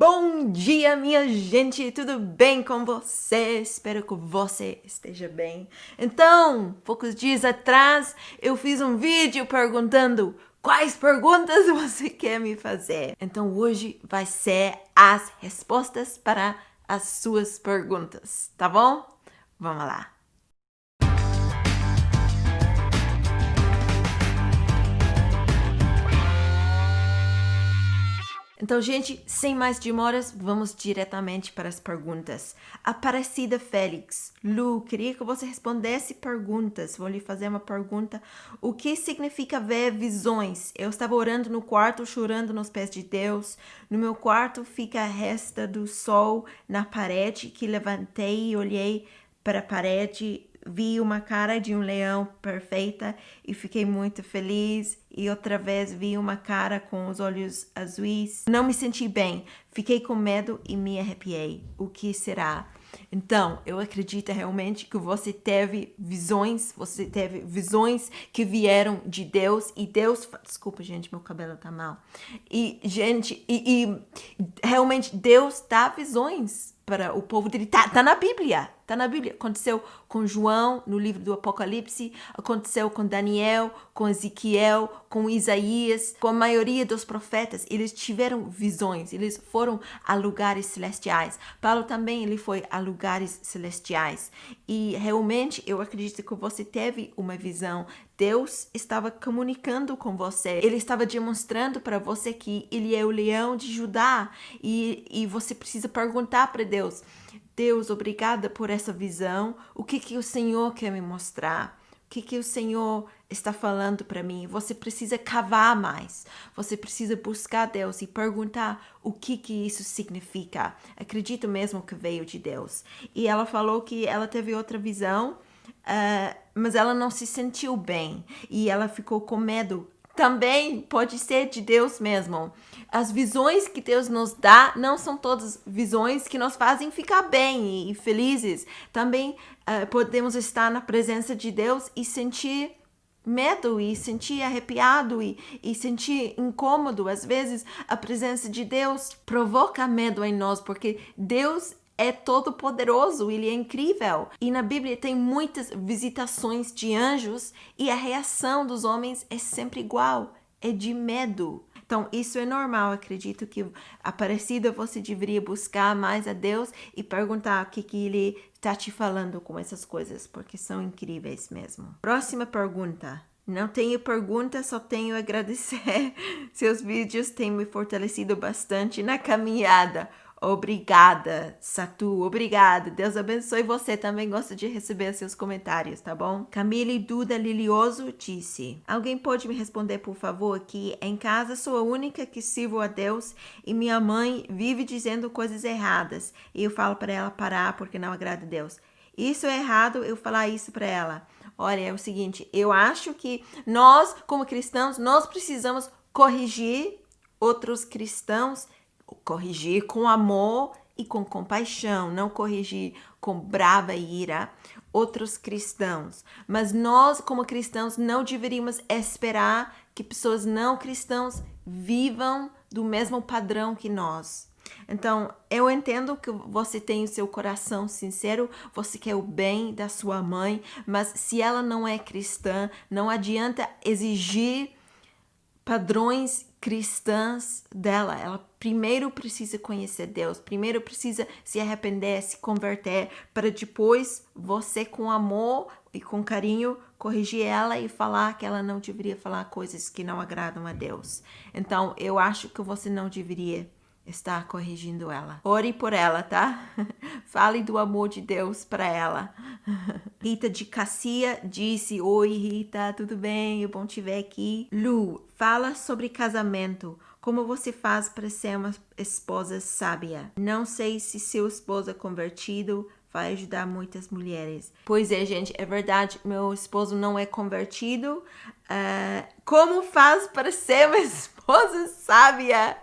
Bom dia, minha gente! Tudo bem com você? Espero que você esteja bem. Então, poucos dias atrás, eu fiz um vídeo perguntando quais perguntas você quer me fazer. Então, hoje vai ser as respostas para as suas perguntas, tá bom? Vamos lá! Então, gente, sem mais demoras, vamos diretamente para as perguntas. Aparecida Félix, Lu, queria que você respondesse perguntas. Vou lhe fazer uma pergunta. O que significa ver visões? Eu estava orando no quarto, chorando nos pés de Deus. No meu quarto fica a resta do sol na parede, que levantei e olhei para a parede. Vi uma cara de um leão perfeita e fiquei muito feliz. E outra vez vi uma cara com os olhos azuis. Não me senti bem. Fiquei com medo e me arrepiei. O que será? Então, eu acredito realmente que você teve visões que vieram de Deus, e Deus, desculpa, gente, meu cabelo tá mal. E, gente, realmente Deus dá visões para o povo dele. Tá na Bíblia. Tá na Bíblia. Aconteceu com João, no livro do Apocalipse. Aconteceu com Daniel, com Ezequiel, com Isaías, com a maioria dos profetas. Eles tiveram visões. Eles foram a lugares celestiais. Paulo também, ele foi a lugares celestiais. E realmente, eu acredito que você teve uma visão. Deus estava comunicando com você. Ele estava demonstrando para você que ele é o leão de Judá. E você precisa perguntar para Deus: Deus, obrigada por essa visão. O que o Senhor quer me mostrar? O que o Senhor está falando para mim? Você precisa cavar mais. Você precisa buscar Deus e perguntar o que isso significa. Acredito mesmo que veio de Deus. E ela falou que ela teve outra visão, mas ela não se sentiu bem. E ela ficou com medo. Também pode ser de Deus mesmo. As visões que Deus nos dá não são todas visões que nos fazem ficar bem e felizes. Também podemos estar na presença de Deus e sentir medo e sentir arrepiado e sentir incômodo. Às vezes a presença de Deus provoca medo em nós, porque Deus é todo poderoso, ele é incrível. E na Bíblia tem muitas visitações de anjos e a reação dos homens é sempre igual, é de medo. Então, isso é normal. Acredito que Aparecida, você deveria buscar mais a Deus e perguntar o que ele está te falando com essas coisas, porque são incríveis mesmo. Próxima pergunta. Não tenho pergunta, só tenho a agradecer. Seus vídeos têm me fortalecido bastante na caminhada. Obrigada, Satu, obrigada. Deus abençoe você. Também gosto de receber seus comentários, tá bom? Camille Duda Lilioso disse: alguém pode me responder, por favor, que em casa sou a única que sirvo a Deus e minha mãe vive dizendo coisas erradas. E eu falo para ela parar porque não agrada a Deus. Isso é errado eu falar isso para ela. Olha, é o seguinte, eu acho que nós, como cristãos, nós precisamos corrigir outros cristãos, corrigir com amor e com compaixão, não corrigir com brava ira outros cristãos. Mas nós, como cristãos, não deveríamos esperar que pessoas não cristãos vivam do mesmo padrão que nós. Então, eu entendo que você tem o seu coração sincero, você quer o bem da sua mãe, mas se ela não é cristã, não adianta exigir padrões cristãs dela. Ela primeiro precisa conhecer Deus, primeiro precisa se arrepender, se converter, para depois você, com amor e com carinho, corrigir ela e falar que ela não deveria falar coisas que não agradam a Deus. Então, eu acho que você não deveria estar corrigindo ela. Ore por ela, tá? Fale do amor de Deus para ela. Rita de Cassia disse: oi, Rita, tudo bem? É bom te ver aqui. Lu, fala sobre casamento. Como você faz para ser uma esposa sábia? Não sei se seu esposo é convertido, vai ajudar muitas mulheres. Pois é, gente, é verdade, meu esposo não é convertido. Como faz para ser uma esposa sábia?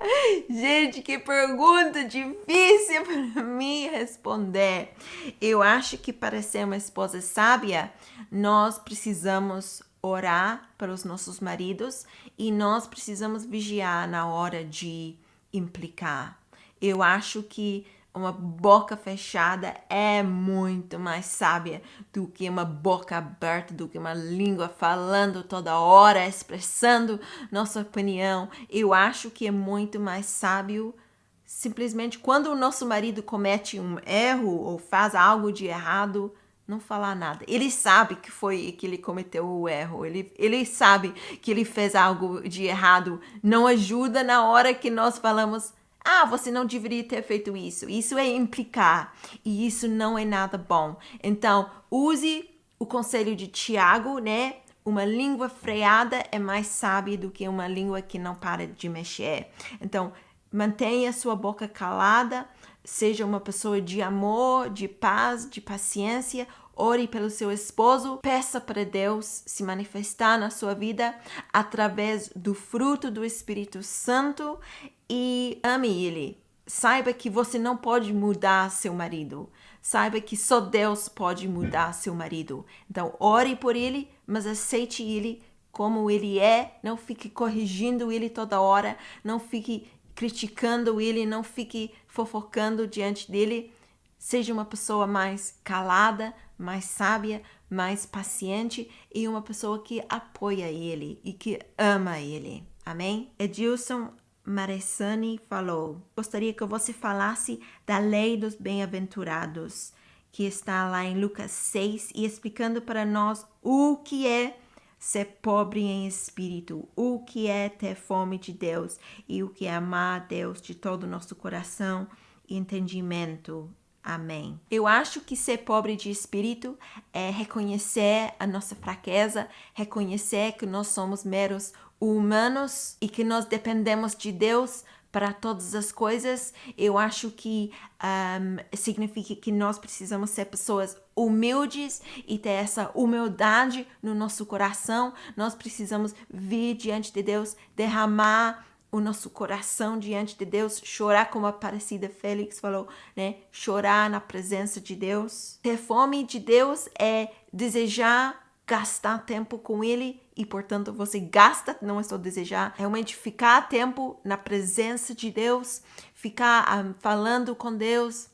Gente, que pergunta difícil para mim responder. Eu acho que para ser uma esposa sábia, nós precisamos orar para os nossos maridos e nós precisamos vigiar na hora de implicar. Eu acho que uma boca fechada é muito mais sábia do que uma boca aberta, do que uma língua falando toda hora, expressando nossa opinião. Eu acho que é muito mais sábio simplesmente quando o nosso marido comete um erro ou faz algo de errado, não falar nada. Ele sabe que ele cometeu o erro. Ele sabe que ele fez algo de errado. Não ajuda na hora que nós falamos: ah, você não deveria ter feito isso. Isso é implicar. E isso não é nada bom. Então, use o conselho de Tiago, né? Uma língua freada é mais sábia do que uma língua que não para de mexer. Então, mantenha sua boca calada. Seja uma pessoa de amor, de paz, de paciência. Ore pelo seu esposo, peça para Deus se manifestar na sua vida através do fruto do Espírito Santo e ame ele. Saiba que você não pode mudar seu marido. Saiba que só Deus pode mudar seu marido. Então, ore por ele, mas aceite ele como ele é. Não fique corrigindo ele toda hora. Não fique criticando ele. Não fique fofocando diante dele. Seja uma pessoa mais calada, mais sábia, mais paciente e uma pessoa que apoia ele e que ama ele. Amém? Edilson Maressani falou: gostaria que você falasse da lei dos bem-aventurados, que está lá em Lucas 6, e explicando para nós o que é ser pobre em espírito, o que é ter fome de Deus e o que é amar a Deus de todo o nosso coração e entendimento. Amém. Eu acho que ser pobre de espírito é reconhecer a nossa fraqueza, reconhecer que nós somos meros humanos e que nós dependemos de Deus para todas as coisas. Eu acho que significa que nós precisamos ser pessoas humildes e ter essa humildade no nosso coração. Nós precisamos vir diante de Deus, derramar o nosso coração diante de Deus, chorar como a Aparecida Félix falou, né? Chorar na presença de Deus. Ter fome de Deus é desejar gastar tempo com Ele e, portanto, você gasta, não é só desejar, realmente ficar tempo na presença de Deus, ficar falando com Deus,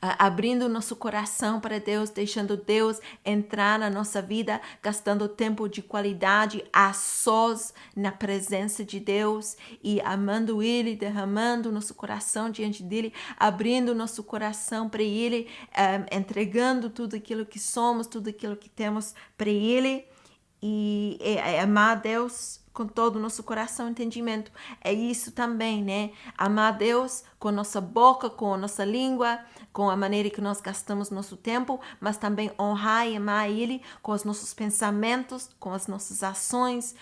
abrindo o nosso coração para Deus, deixando Deus entrar na nossa vida, gastando tempo de qualidade a sós na presença de Deus e amando Ele, derramando o nosso coração diante dEle, abrindo o nosso coração para Ele, entregando tudo aquilo que somos, tudo aquilo que temos para Ele e amar a Deus com todo o nosso coração e entendimento. É isso também, né? Amar a Deus com a nossa boca, com a nossa língua, com a maneira que nós gastamos nosso tempo, mas também honrar e amar Ele com os nossos pensamentos, com as nossas ações,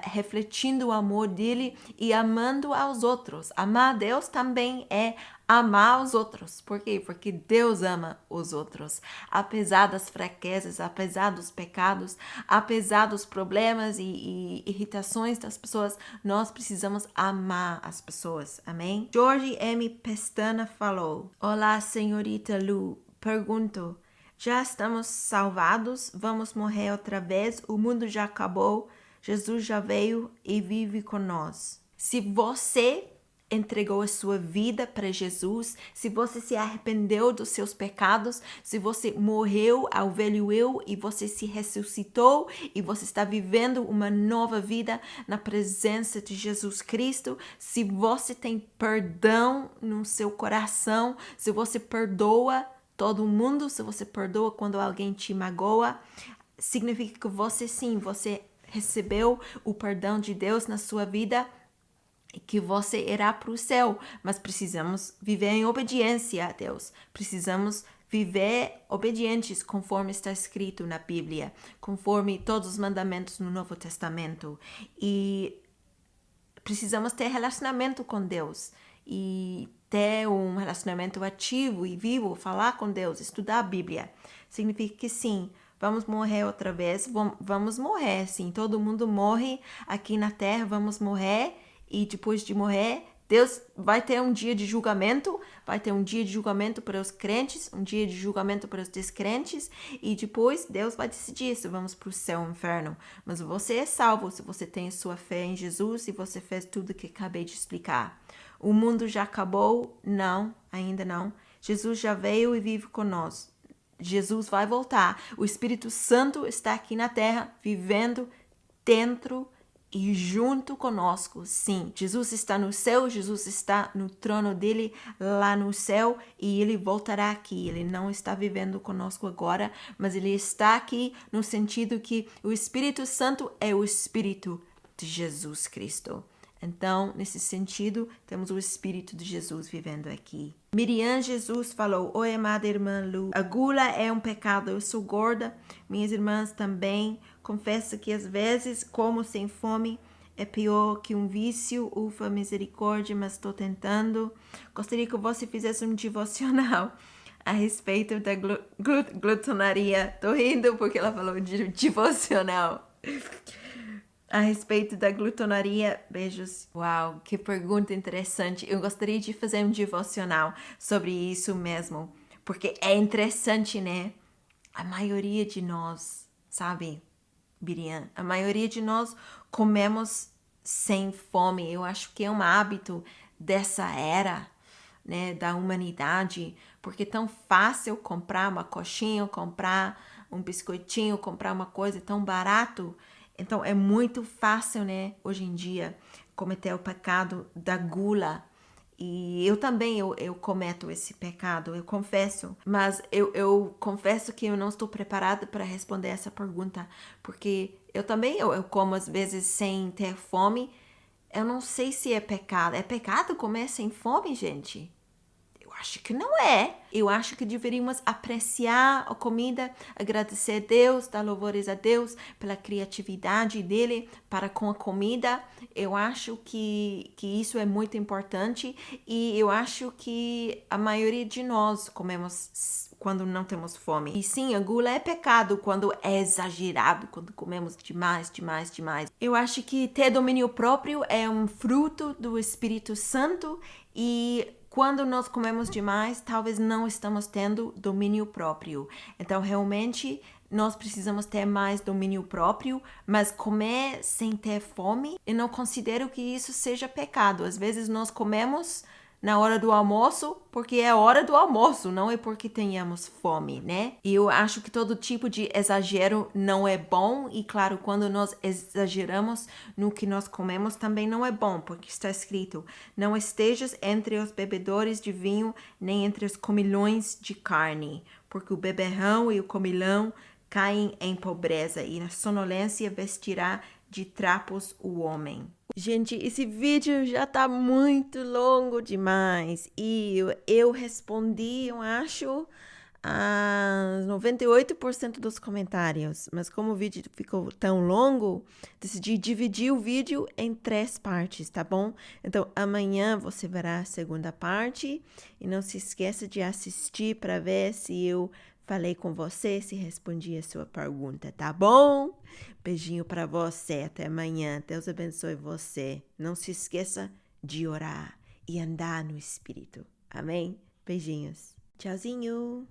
refletindo o amor dEle e amando aos outros. Amar a Deus também é amar os outros. Por quê? Porque Deus ama os outros. Apesar das fraquezas, apesar dos pecados, apesar dos problemas e irritações das pessoas, nós precisamos amar as pessoas. Amém? Jorge M. Pestana falou: olá, senhorita Lu. Pergunto: já estamos salvados? Vamos morrer outra vez? O mundo já acabou? Jesus já veio e vive com nós. Se você entregou a sua vida para Jesus, se você se arrependeu dos seus pecados, se você morreu ao velho eu e você se ressuscitou e você está vivendo uma nova vida na presença de Jesus Cristo, se você tem perdão no seu coração, se você perdoa todo mundo, se você perdoa quando alguém te magoa, significa que você sim, você recebeu o perdão de Deus na sua vida, que você irá para o céu, mas precisamos viver em obediência a Deus, precisamos viver obedientes conforme está escrito na Bíblia, conforme todos os mandamentos no Novo Testamento, e precisamos ter relacionamento com Deus e ter um relacionamento ativo e vivo, falar com Deus, estudar a Bíblia. Significa que sim, vamos morrer outra vez, vamos morrer, sim, todo mundo morre aqui na Terra, vamos morrer. E depois de morrer, Deus vai ter um dia de julgamento, vai ter um dia de julgamento para os crentes, um dia de julgamento para os descrentes, e depois Deus vai decidir se vamos para o céu ou o inferno. Mas você é salvo se você tem sua fé em Jesus e você fez tudo que acabei de explicar. O mundo já acabou? Não, ainda não. Jesus já veio e vive conosco. Jesus vai voltar. O Espírito Santo está aqui na terra, vivendo dentro e junto conosco. Sim, Jesus está no céu, Jesus está no trono dele lá no céu e ele voltará aqui. Ele não está vivendo conosco agora, mas ele está aqui no sentido que o Espírito Santo é o Espírito de Jesus Cristo. Então, nesse sentido, temos o Espírito de Jesus vivendo aqui. Miriam Jesus falou: oi, amada irmã Lu, a gula é um pecado, eu sou gorda, minhas irmãs também. Confesso que às vezes, como sem fome, é pior que um vício. Ufa, misericórdia, mas estou tentando. Gostaria que você fizesse um devocional a respeito da glutonaria. Tô rindo porque ela falou de devocional. A respeito da glutonaria, beijos. Uau, que pergunta interessante. Eu gostaria de fazer um devocional sobre isso mesmo, porque é interessante, né? A maioria de nós, sabe, Miriam, a maioria de nós comemos sem fome. Eu acho que é um hábito dessa era, né, da humanidade, porque é tão fácil comprar uma coxinha, comprar um biscoitinho, comprar uma coisa tão barato. Então, é muito fácil, né, hoje em dia, cometer o pecado da gula. E eu também, eu cometo esse pecado, eu confesso. Mas eu confesso que eu não estou preparada para responder essa pergunta. Porque eu também, eu como às vezes sem ter fome. Eu não sei se é pecado. É pecado comer sem fome, gente? Acho que não é. Eu acho que deveríamos apreciar a comida, agradecer a Deus, dar louvores a Deus pela criatividade dele para com a comida. Eu acho que isso é muito importante e eu acho que a maioria de nós comemos quando não temos fome. E sim, a gula é pecado quando é exagerado, quando comemos demais, demais, demais. Eu acho que ter domínio próprio é um fruto do Espírito Santo e quando nós comemos demais, talvez não estamos tendo domínio próprio. Então, realmente, nós precisamos ter mais domínio próprio, mas comer sem ter fome, eu não considero que isso seja pecado. Às vezes nós comemos na hora do almoço, porque é a hora do almoço, não é porque tenhamos fome, né? E eu acho que todo tipo de exagero não é bom, e claro, quando nós exageramos no que nós comemos também não é bom, porque está escrito: não estejas entre os bebedores de vinho, nem entre os comilões de carne, porque o beberrão e o comilão caem em pobreza, e na sonolência vestirá de trapos o homem. Gente, esse vídeo já tá muito longo demais e eu respondi, eu acho, a 98% dos comentários, mas como o vídeo ficou tão longo, decidi dividir o vídeo em 3 partes, tá bom? Então, amanhã você verá a segunda parte e não se esqueça de assistir para ver se eu falei com você, se respondi a sua pergunta, tá bom? Beijinho para você, até amanhã. Deus abençoe você. Não se esqueça de orar e andar no Espírito. Amém? Beijinhos. Tchauzinho.